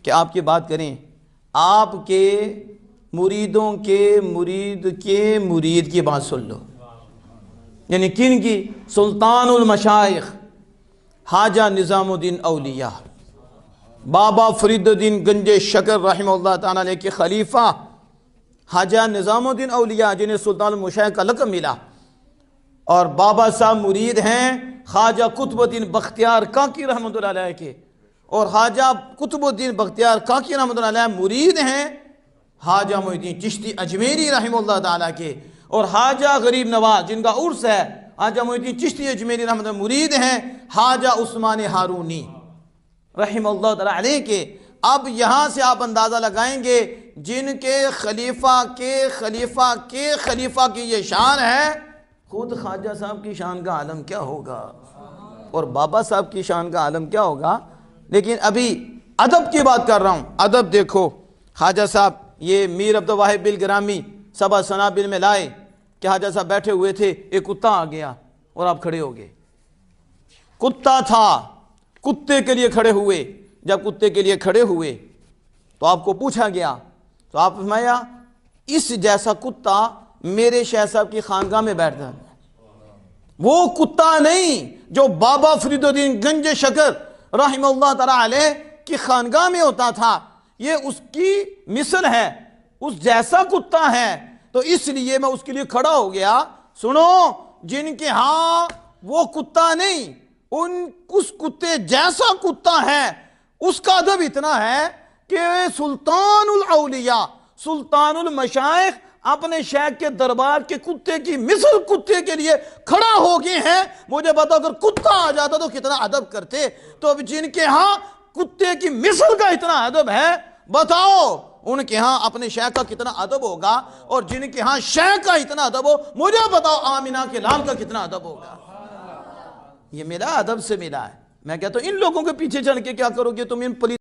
کہ آپ کی بات کریں، آپ کے مریدوں کے مرید کی بات سن لو. یعنی کن کی؟ سلطان المشائخ خواجہ نظام الدین اولیاء، بابا فرید الدین گنج شکر رحمہ اللہ تعالیٰ علیہ کے خلیفہ خواجہ نظام الدین اولیاء، جنہیں سلطان المشائخ کا لقب ملا. اور بابا صاحب مرید ہیں خواجہ قطب الدین بختیار کاکی رحمۃ اللہ علیہ کے، اور خواجہ قطب الدین بختیار کاکی رحمۃ اللہ علیہ مرید ہیں خواجہ معین الدین چشتی اجمیری رحمہ اللہ تعالیٰ کے، اور خواجہ غریب نواز جن کا عرس ہے خواجہ معین الدین چشتی اجمیری رحمۃ اللہ مرید ہیں خواجہ عثمان ہارونی رحمہ اللہ تعالیٰ علیہ کے. اب یہاں سے آپ اندازہ لگائیں گے جن کے خلیفہ کی یہ شان ہے، خود خواجہ صاحب کی شان کا عالم کیا ہوگا، اور بابا صاحب کی شان کا عالم کیا ہوگا. لیکن ابھی ادب کی بات کر رہا ہوں. ادب دیکھو، خواجہ صاحب یہ میر عبد الواحد بالگرامی سبع سنابل میں لائے کہ خواجہ صاحب بیٹھے ہوئے تھے، ایک کتا آ گیا اور آپ کھڑے ہو گئے. کتا تھا، کتے کے لیے کھڑے ہوئے. جب کتے کے لیے کھڑے ہوئے تو آپ کو پوچھا گیا تو آپ فرمایا اس جیسا کتا میرے شیخ صاحب کی خانقاہ میں بیٹھتا ہے. وہ کتا نہیں جو بابا فرید الدین گنج شکر رحمہ اللہ تعالیٰ علیہ کی خانقاہ میں ہوتا تھا، یہ اس کی مثل ہے، اس جیسا کتا ہے، تو اس لیے میں اس کے لیے کھڑا ہو گیا. سنو، جن کے ہاں وہ کتا نہیں، اس کتے جیسا کتا ہے، اس کا ادب اتنا ہے کہ سلطان الاولیاء سلطان المشائخ اپنے شیخ کے دربار کے کتے کی مثل کتے کے لیے کھڑا ہو گئے ہیں. مجھے بتاؤ اگر کتا آ جاتا تو کتنا ادب کرتے. تو اب جن کے ہاں کتے کی مثل کا اتنا ادب ہے، بتاؤ ان کے ہاں اپنے شیخ کا کتنا ادب ہوگا، اور جن کے ہاں شیخ کا اتنا ادب ہو، مجھے بتاؤ آمینہ کے لال کا کتنا ادب ہوگا. یہ ملا ادب سے ملا ہے. میں کہتا ہوں ان لوگوں کے پیچھے چل کے کیا کرو گے تم؟ ان